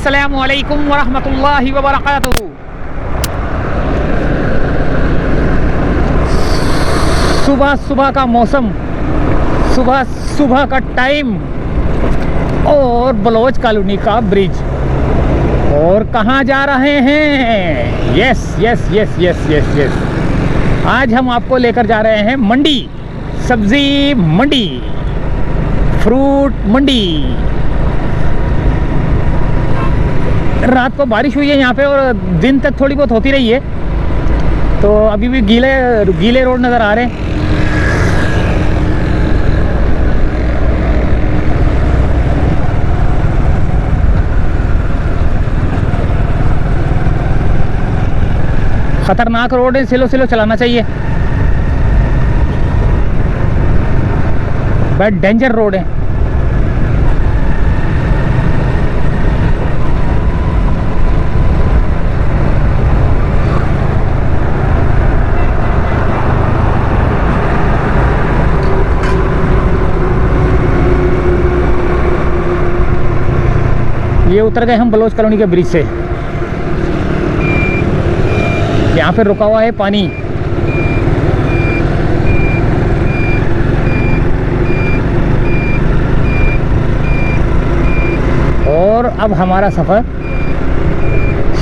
अस्सलामु अलैकुम वरहमतुल्लाहि वबरकातुहू। सुबह सुबह का मौसम, सुबह सुबह का टाइम और बलोच कॉलोनी का ब्रिज। और कहाँ जा रहे हैं? Yes yes yes yes yes yes, आज हम आपको लेकर जा रहे हैं मंडी, सब्जी मंडी, फ्रूट मंडी। रात को बारिश हुई है यहाँ पे और दिन तक थोड़ी बहुत होती रही है, तो अभी भी गीले रोड नज़र आ रहे हैं। खतरनाक रोड है, स्लो स्लो चलाना चाहिए, बट डेंजर रोड है। ये उतर गए हम बलोच कॉलोनी के ब्रिज से। यहाँ पे रुका हुआ है पानी। और अब हमारा सफ़र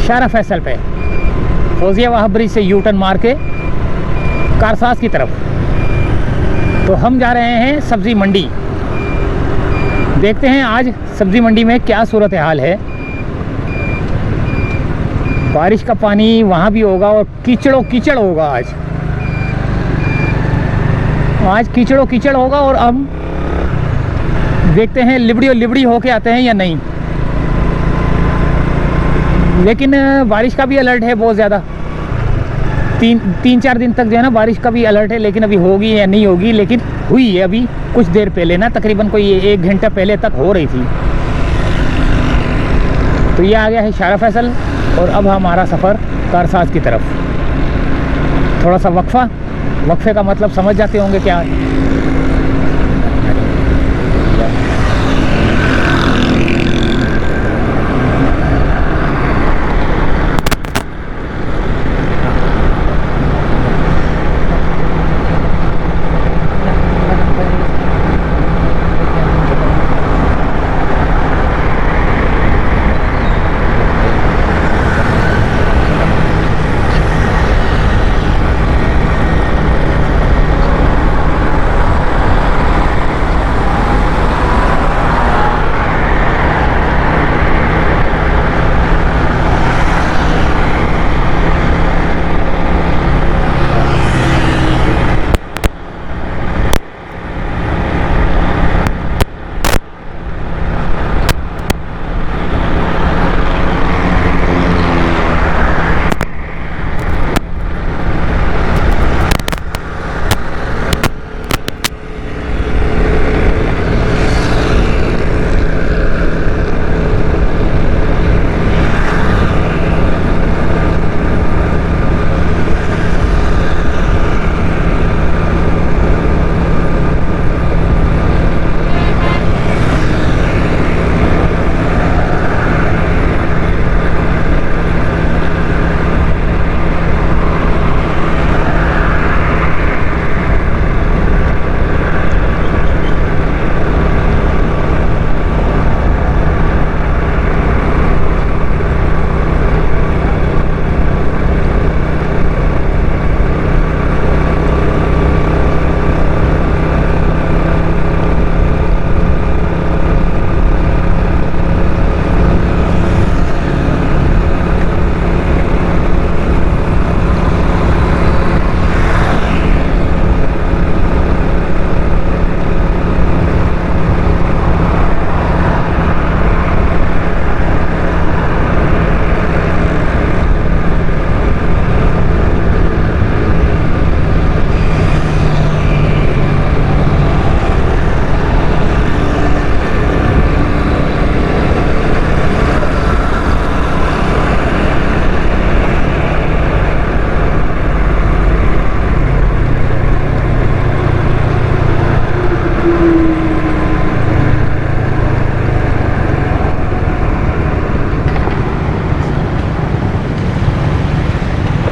शारा फैसल पे फौजिया वाह ब्रिज से यू टर्न मार के कारसाज की तरफ। तो हम जा रहे हैं सब्ज़ी मंडी। देखते हैं आज सब्ज़ी मंडी में क्या सूरत हाल है। बारिश का पानी वहाँ भी होगा और कीचड़ो कीचड़ होगा। आज कीचड़ो कीचड़ होगा। और अब देखते हैं लिबड़ी होके आते हैं या नहीं। लेकिन बारिश का भी अलर्ट है बहुत ज़्यादा, तीन चार दिन तक जो है ना बारिश का भी अलर्ट है। लेकिन अभी होगी या नहीं होगी, लेकिन हुई है अभी कुछ देर पहले ना, तकरीबन कोई 1 घंटा पहले तक हो रही थी। तो ये आ गया है शारा फैसल और अब हमारा सफ़र कारसाज की तरफ। थोड़ा सा वक्फे का मतलब समझ जाते होंगे क्या है।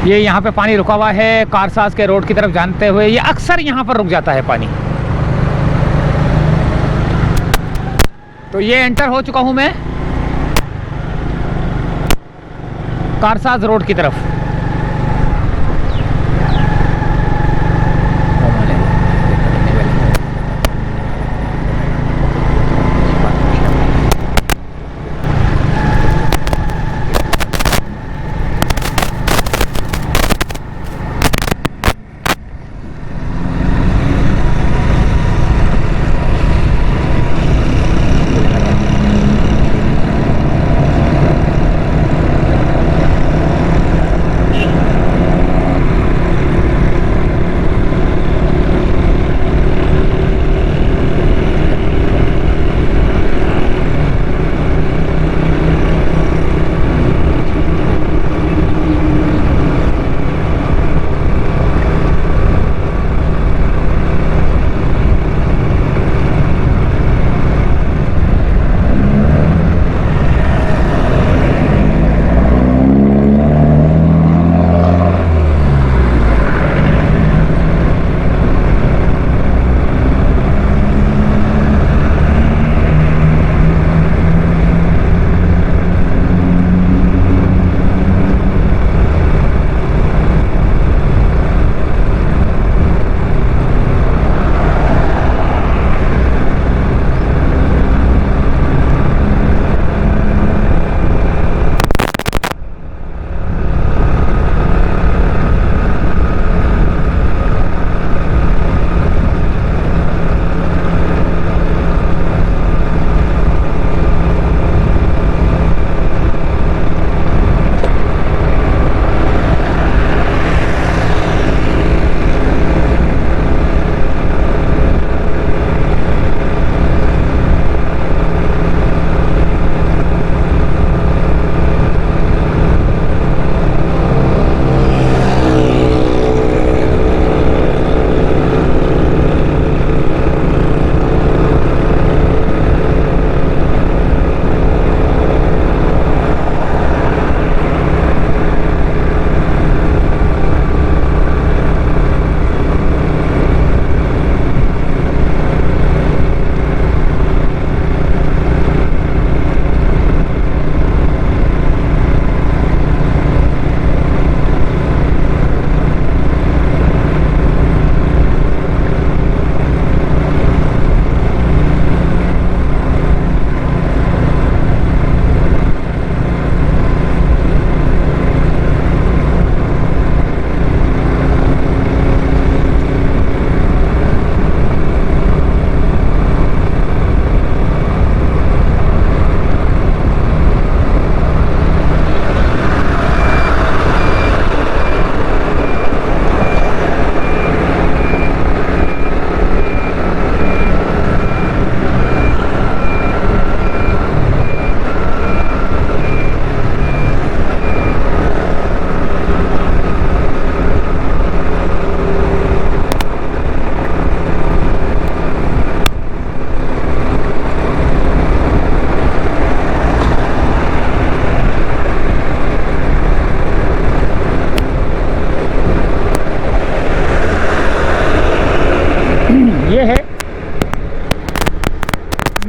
ये यहाँ पे पानी रुका हुआ है कारसाज के रोड की तरफ जानते हुए। ये अक्सर यहाँ पर रुक जाता है पानी। तो ये एंटर हो चुका हूँ मैं कारसाज रोड की तरफ।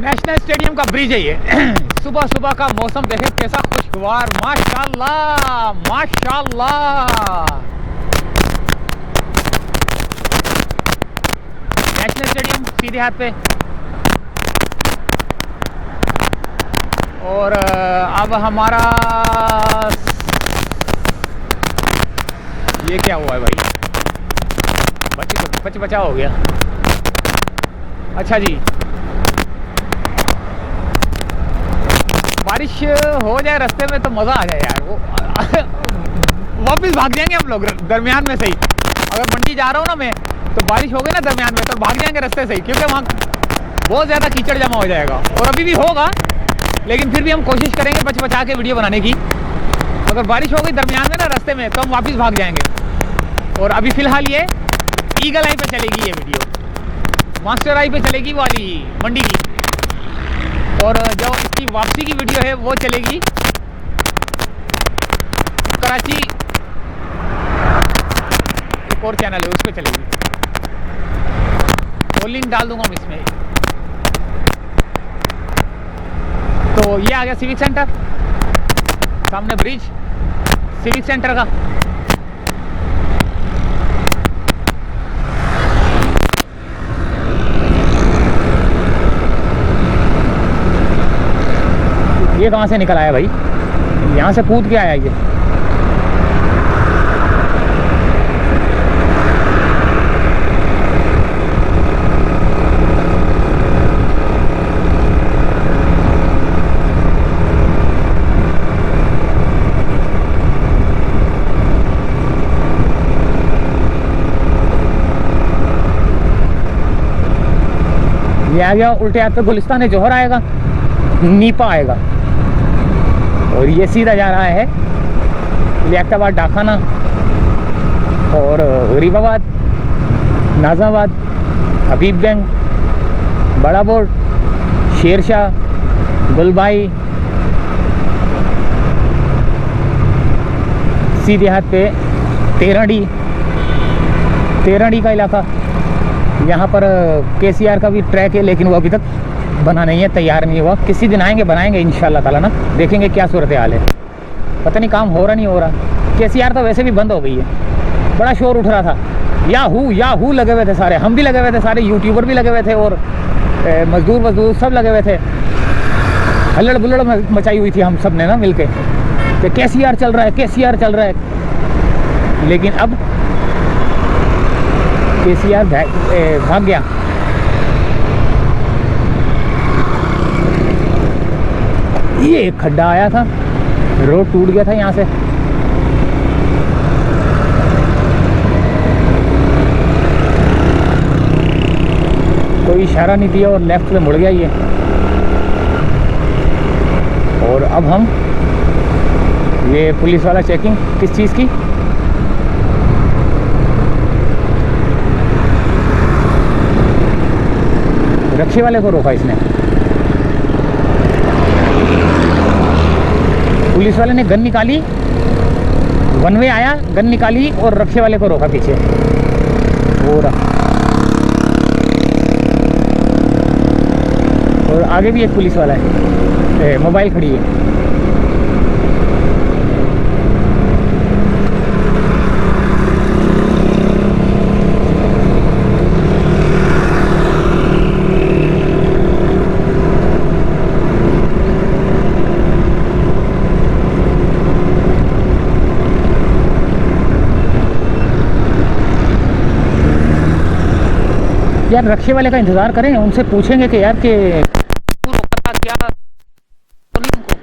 नेशनल स्टेडियम का ब्रिज है ये। सुबह सुबह का मौसम देखे कैसा खुशगवार, माशाल्लाह माशाल्लाह। नेशनल स्टेडियम सीधे हाथ पे। और अब हमारा ये क्या हुआ है भाई, बच बचा हो गया। अच्छा जी, बारिश हो जाए रास्ते में तो मज़ा आ जाए यार। वो वापस भाग जाएंगे हम लोग दरमियान में से ही। अगर मंडी जा रहा हूँ ना मैं, तो बारिश हो गई ना दरमियान में, तो भाग जाएंगे रास्ते से ही, क्योंकि वहाँ बहुत ज़्यादा कीचड़ जमा हो जाएगा। और अभी भी होगा, लेकिन फिर भी हम कोशिश करेंगे बचा के वीडियो बनाने की। अगर बारिश हो गई दरमियान में ना रास्ते में, तो हम वापस भाग जाएंगे। और अभी फ़िलहाल ये ईगल आई पे चलेगी ये वीडियो, मास्टर आई पे चलेगी वाली मंडी की। और जो इसकी वापसी की वीडियो है वो चलेगी कराची एक और चैनल है उस पर चलेगी, वो लिंक डाल दूंगा मैं इसमें। तो ये आ गया सिविक सेंटर, सामने ब्रिज सिविक सेंटर का। ये कहाँ से निकल आया भाई, यहाँ से कूद के आया ये आ गया उल्टे हाथ पे गुलिस्तान जौहर आएगा, नीपा आएगा, और ये सीधा जा रहा है लियाकताबाद, डाखाना और गरीबाबाद, नाजाबाद, हबीबगंज, बड़ा बोर्ड, शेरशाह, गुलबाई। सीधे हाथ पे तेराड़ी का इलाका। यहाँ पर KCR का भी ट्रैक है, लेकिन वो अभी तक बना नहीं है, तैयार नहीं हुआ। किसी दिन आएंगे, बनाएंगे इंशाल्लाह ताला ना, देखेंगे क्या सूरत हाल है। पता नहीं काम हो रहा नहीं हो रहा। KCR तो वैसे भी बंद हो गई है, बड़ा शोर उठ रहा था, याहू लगे हुए थे सारे, हम भी लगे हुए थे, सारे यूट्यूबर भी लगे हुए थे, और मजदूर सब लगे हुए थे। हल्लड़ बुल्लड़ मचाई हुई थी हम सब ने ना मिलके कि KCR चल रहा है। लेकिन अब KCR भाग गया। ये एक खड्डा आया था, रोड टूट गया था यहाँ से। कोई इशारा नहीं दिया और लेफ्ट में मुड़ गया ये। और अब हम ये पुलिस वाला चेकिंग किस चीज़ की, रक्षे वाले को रोका इसने। पुलिस वाले ने गन निकाली, वन वे आया, गन निकाली और रक्षे वाले को रोका पीछे। और आगे भी एक पुलिस वाला है, मोबाइल खड़ी है। यार रक्षे वाले का इंतज़ार करें, उनसे पूछेंगे कि यार कि रोका था क्या तो नहीं उनको।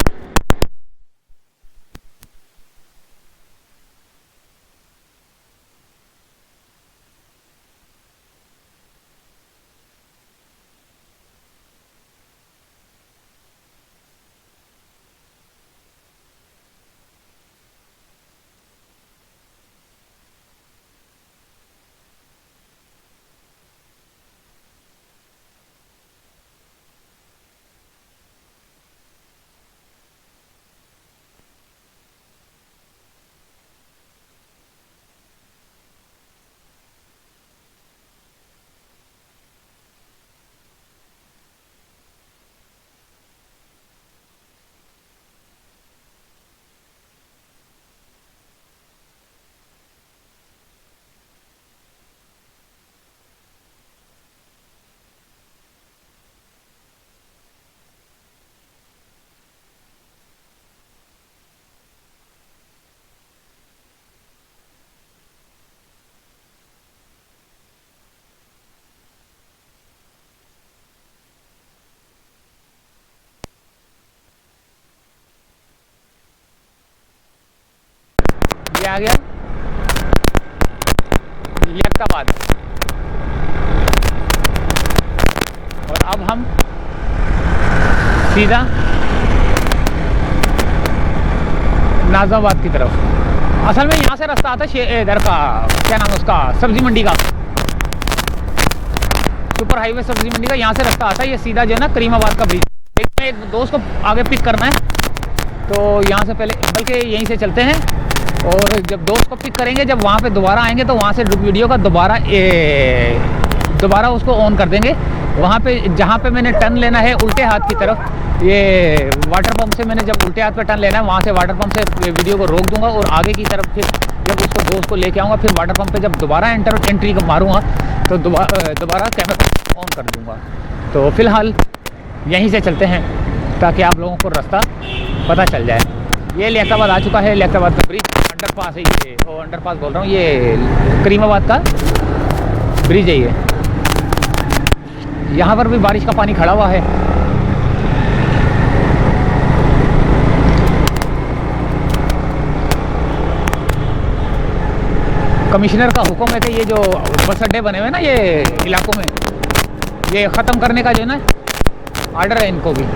ये आ गया लियाकताबाद। और अब हम सीधा नाजाबाद की तरफ। असल में यहाँ से रास्ता आता है इधर का, क्या नाम है उसका, सब्जी मंडी का, सुपर हाईवे सब्जी मंडी का। यहाँ से रास्ता आता है, ये सीधा जो है ना करीमाबाद का ब्रिज। एक दोस्त को आगे पिक करना है, तो यहाँ से पहले बल्कि यहीं से चलते हैं और जब दोस्त को पिक करेंगे, जब वहाँ पे दोबारा आएंगे तो वहाँ से वीडियो का दोबारा उसको ऑन कर देंगे। वहाँ पे जहाँ पे मैंने टर्न लेना है उल्टे हाथ की तरफ, ये वाटर पंप से मैंने जब उल्टे हाथ पे टर्न लेना है, वहाँ से वाटर पंप से वीडियो को रोक दूंगा और आगे की तरफ फिर जब उसको दोस्त को लेके आऊँगा, फिर वाटर पंप पे जब दोबारा एंट्री को मारूँगा तो दोबारा कैमरा ऑन कर दूँगा। तो फिलहाल यहीं से चलते हैं ताकि आप लोगों को रास्ता पता चल जाए। ये लियाकताबाद आ चुका है, लियाकताबाद का ब्रिज, अंडरपास है ये, और अंडरपास बोल रहा हूँ, ये करीमाबाद का ब्रिज है ये। यहाँ पर भी बारिश का पानी खड़ा हुआ है। कमिश्नर का हुक्म है कि ये जो बस अड्डे बने हुए हैं ना ये इलाकों में, ये ख़त्म करने का जो है ना आर्डर है इनको भी।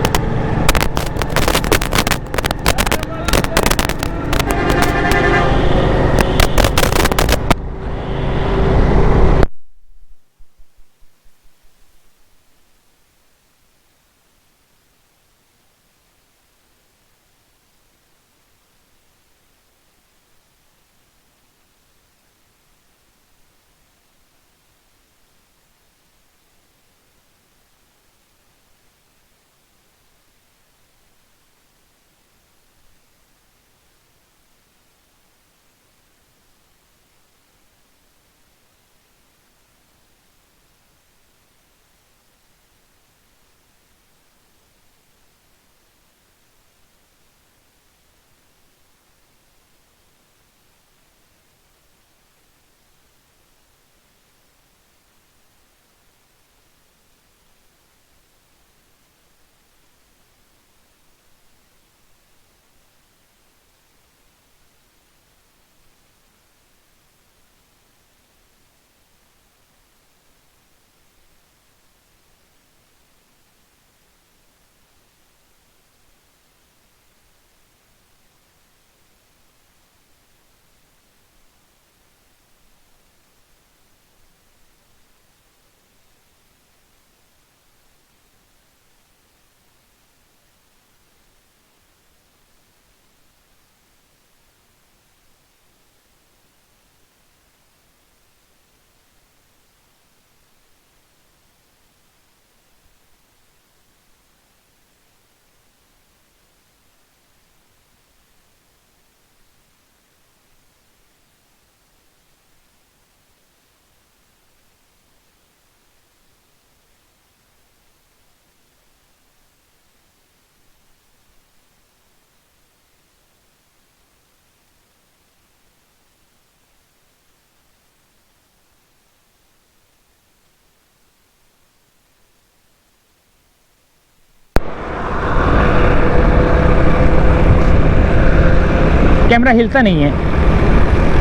कैमरा हिलता नहीं है,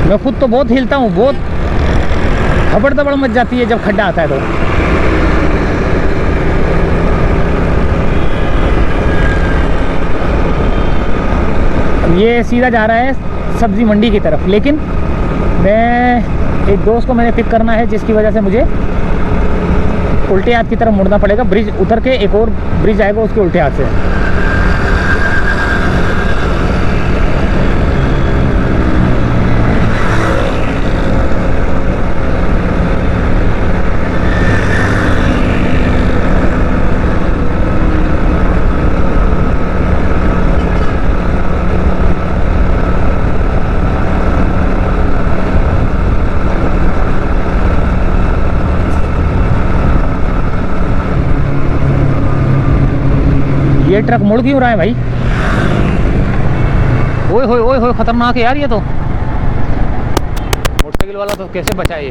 मैं खुद तो बहुत हिलता हूँ, बहुत हबड़ दबड़ मच जाती है जब खड्डा आता है तो। ये सीधा जा रहा है सब्जी मंडी की तरफ, लेकिन मैं एक दोस्त को मैंने पिक करना है जिसकी वजह से मुझे उल्टे हाथ की तरफ मुड़ना पड़ेगा। ब्रिज उतर के एक और ब्रिज आएगा उसके उल्टे हाथ से। ये ट्रक मुड़ क्यों रहा है भाई? ओए होए खतरनाक है यार ये तो। मोटरसाइकिल वाला तो कैसे बचा ये।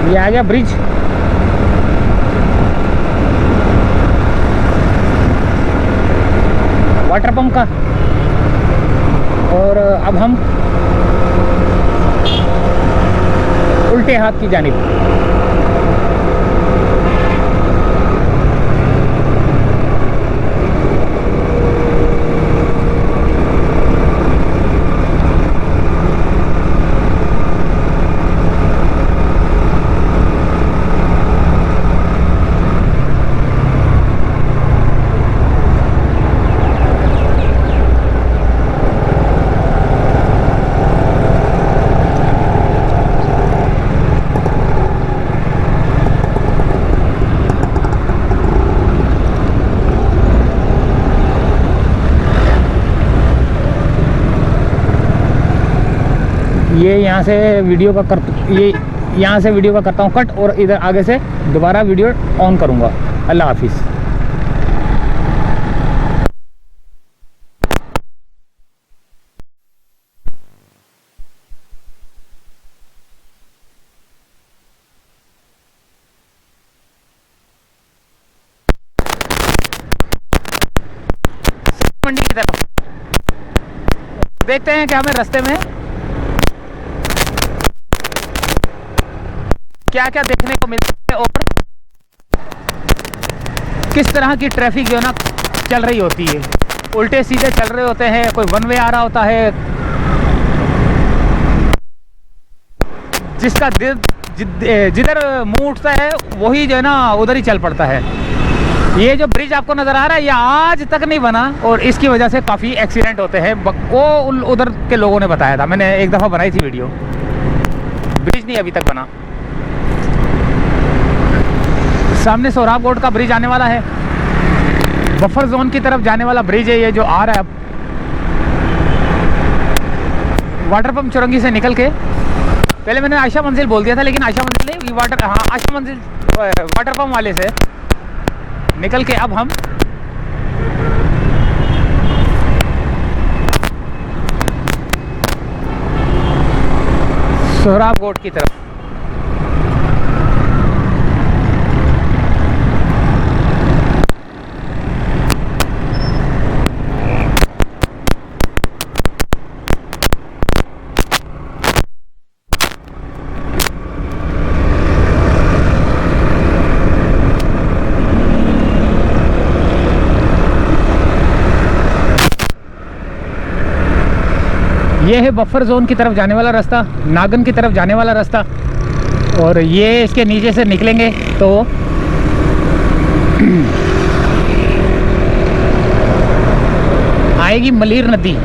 ये आ गया ब्रिज। वाटर पंप का। और अब हम उल्टे हाथ की जानिब। ये यहाँ से वीडियो का ये यहाँ से वीडियो का करता हूँ कट, और इधर आगे से दोबारा वीडियो ऑन करूँगा। अल्लाह हाफिज़। मंडी की तरफ देखते हैं कि हमें रास्ते में क्या क्या देखने को मिलता है और किस तरह की ट्रैफिक जो है ना चल रही होती है। उल्टे सीधे चल रहे होते हैं, कोई वन वे आ रहा होता है, जिसका जिधर मुंह उठता है वही जो है ना उधर ही चल पड़ता है। ये जो ब्रिज आपको नज़र आ रहा है ये आज तक नहीं बना और इसकी वजह से काफ़ी एक्सीडेंट होते हैं। वो उधर के लोगों ने बताया था, मैंने एक दफ़ा बनाई थी वीडियो। ब्रिज नहीं अभी तक बना। सामने सोहराबकोट का ब्रिज आने वाला है, बफर जोन की तरफ जाने वाला ब्रिज है ये जो आ रहा है अब। वाटर पंप चुरंगी से निकल के, पहले मैंने आयशा मंजिल बोल दिया था लेकिन आयशा मंजिल नहीं, आयशा मंजिल वाटर पंप वाले से निकल के अब हम सोहराबकोट की तरफ। ये है बफर जोन की तरफ जाने वाला रास्ता, नागन की तरफ जाने वाला रास्ता। और ये इसके नीचे से निकलेंगे तो आएगी मलीर नदी।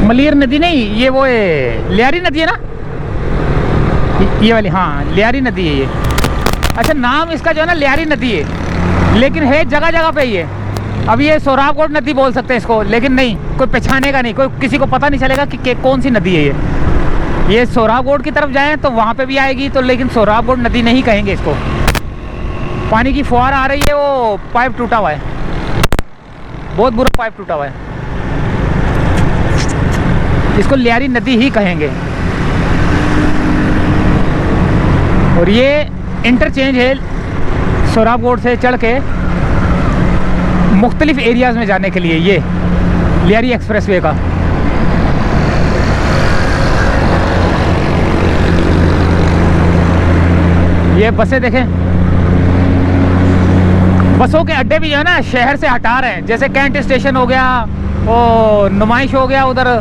मलीर नदी नहीं, ये वो है लियारी नदी है ना, ये वाली। हाँ लियारी नदी है ये। अच्छा नाम इसका जो है ना लियारी नदी है, लेकिन है जगह जगह पे ही है। अब ये सोहराबकोट नदी बोल सकते हैं इसको, लेकिन नहीं, कोई पहचानेगा नहीं, कोई किसी को पता नहीं चलेगा कि कौन सी नदी है ये सोहराबकोट की तरफ जाएं तो वहाँ पे भी आएगी तो, लेकिन सोहराबकोट नदी नहीं कहेंगे इसको। पानी की फुहार आ रही है, वो पाइप टूटा हुआ है, बहुत बुरा पाइप टूटा हुआ है, इसको लियारी नदी ही कहेंगे। और ये इंटरचेंज है सोहराबकोट से चढ़ के मुख्तलिफ एरियाज़ में जाने के लिए, ये लियारी एक्सप्रेसवे का। ये बसें देखें, बसों के अड्डे भी जो है ना शहर से हटा रहे हैं, जैसे कैंट स्टेशन हो गया, वो नुमाइश हो गया उधर,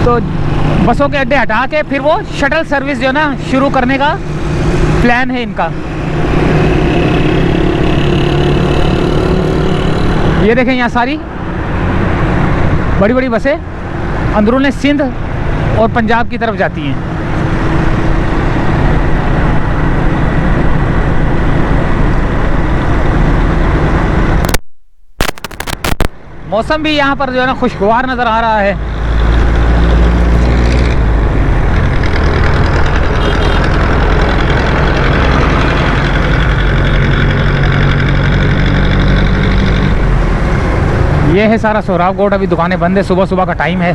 तो बसों के अड्डे हटा के फिर वो शटल सर्विस जो है ना शुरू करने का प्लान है इनका। ये देखें यहाँ सारी बड़ी बड़ी बसें अंदरूनी सिंध और पंजाब की तरफ जाती हैं। मौसम भी यहाँ पर जो है ना खुशगवार नज़र आ रहा है। ये है सारा सोहराब कोट, अभी दुकानें बंद है, सुबह सुबह का टाइम है।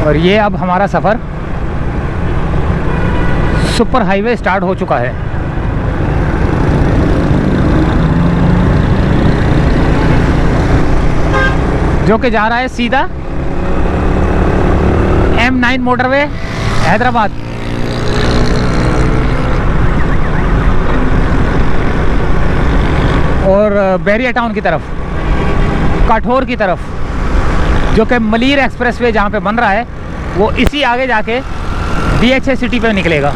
और ये अब हमारा सफ़र सुपर हाईवे स्टार्ट हो चुका है। जो कि जा रहा है सीधा M9 मोटरवे हैदराबाद। और बैरिया टाउन की तरफ, काठौर की तरफ, जो कि मलीर एक्सप्रेसवे जहाँ पे बन रहा है वो इसी आगे जाके DHA सिटी पे निकलेगा।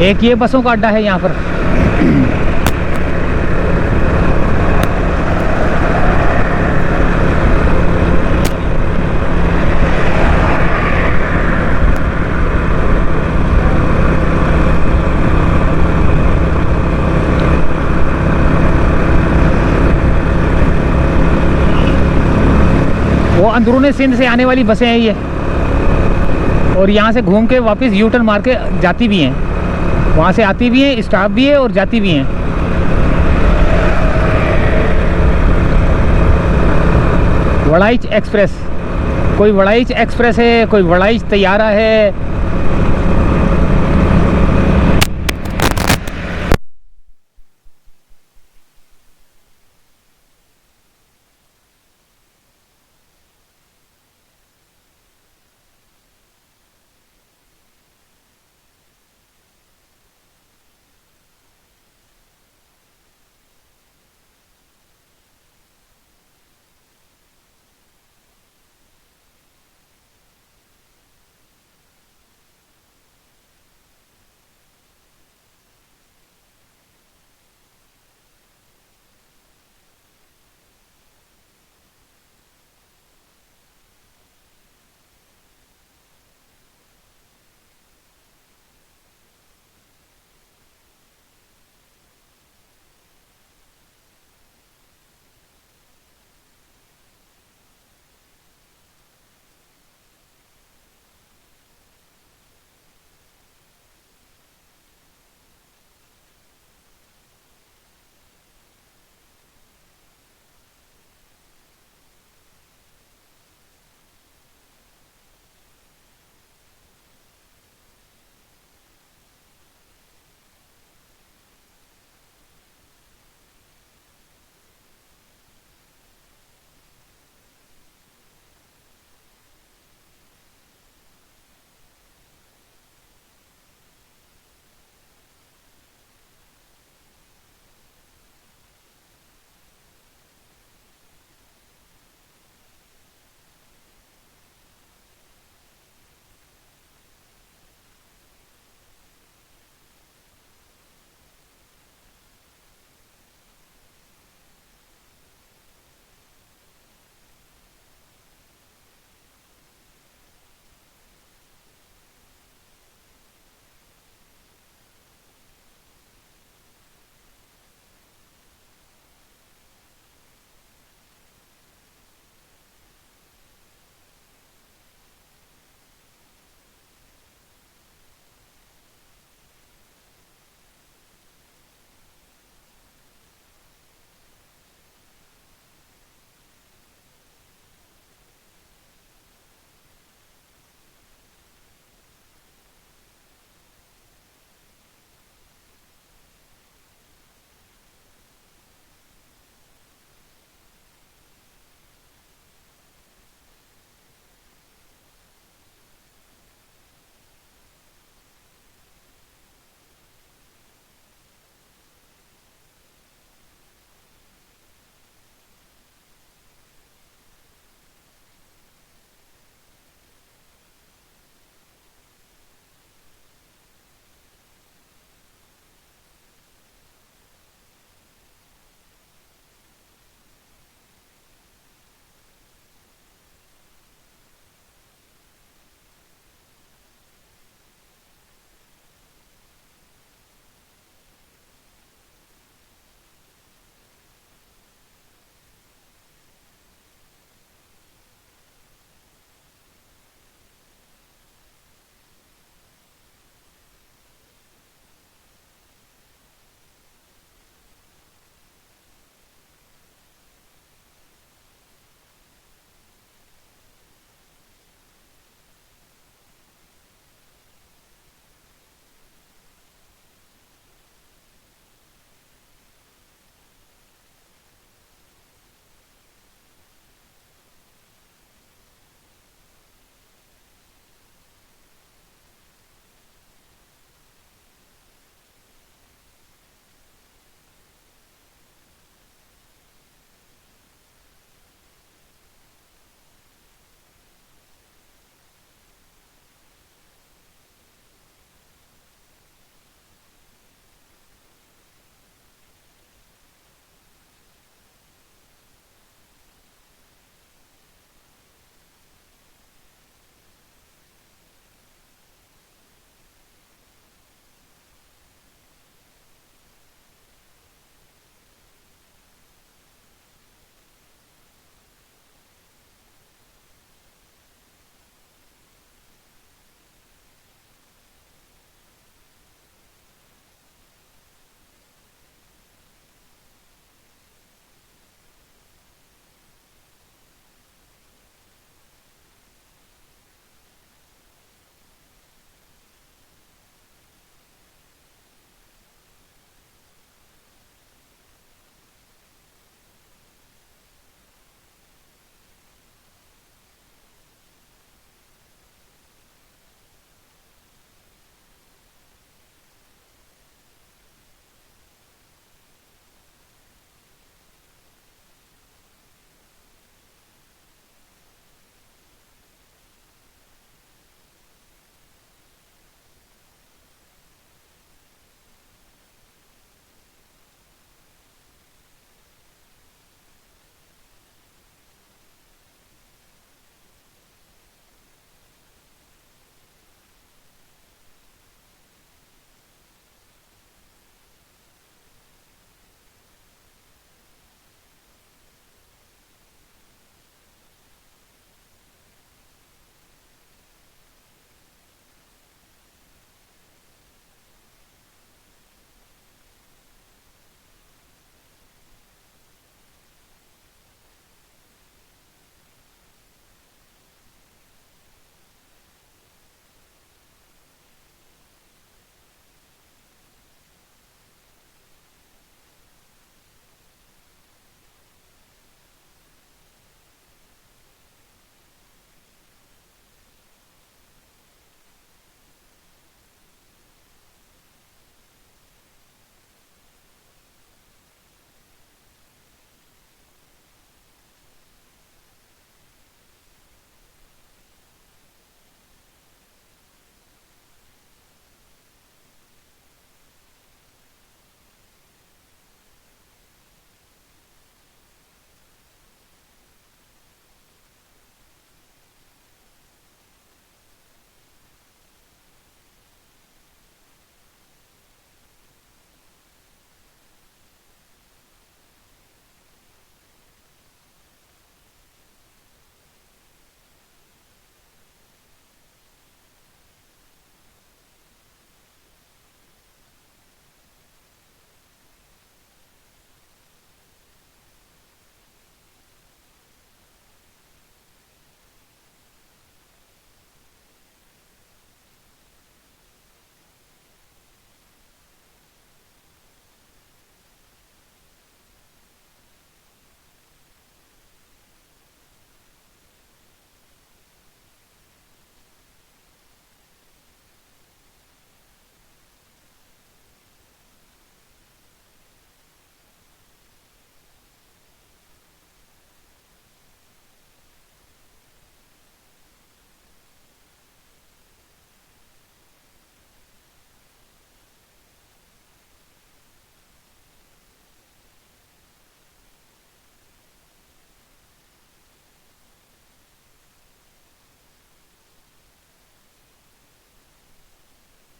एक ये बसों का अड्डा है यहाँ पर। वो अंदरूनी सिंध से आने वाली बसें हैं ये, और यहाँ से घूम के वापस यू टर्न मार के जाती भी हैं। वहाँ से आती भी हैं, स्टॉप भी है और जाती भी हैं। वड़ाइच एक्सप्रेस, कोई वड़ाइच एक्सप्रेस है, कोई वड़ाइच तैयारा है।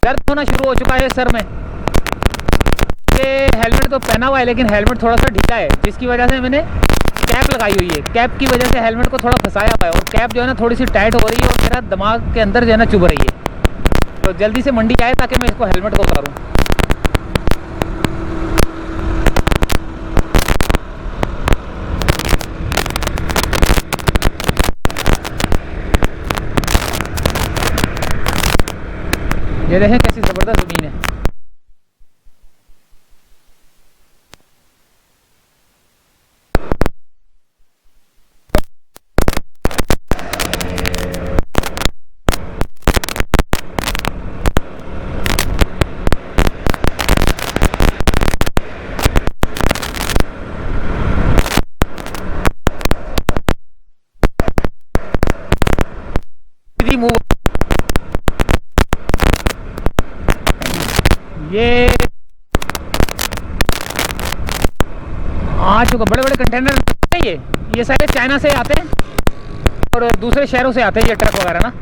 दर्द होना शुरू हो चुका है सर में। ये हेलमेट तो पहना हुआ है लेकिन हेलमेट थोड़ा सा ढीला है, जिसकी वजह से मैंने कैप लगाई हुई है। कैप की वजह से हेलमेट को थोड़ा फंसाया हुआ है और कैप जो है ना थोड़ी सी टाइट हो रही है और मेरा दिमाग के अंदर जो है ना चुभ रही है। तो जल्दी से मंडी आए ताकि मैं इसको हेलमेट को उतारूँ। ये देखें कैसी ज़बरदस्त ज़मीन है। मूव ये आ चुका, बड़े बड़े कंटेनर ये सारे चाइना से आते हैं और दूसरे शहरों से आते हैं ये ट्रक वगैरह ना।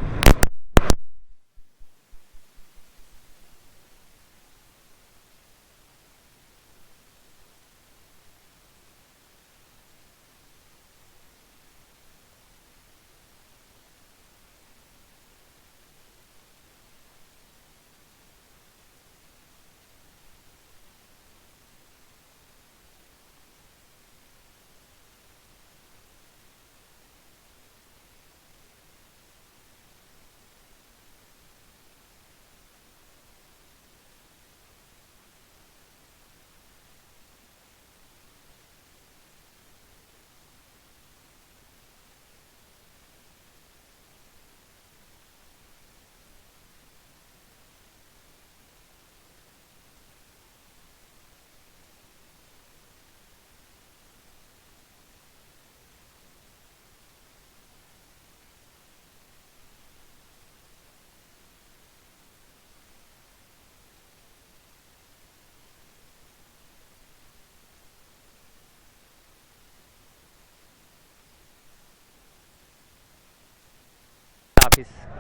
ऑफिस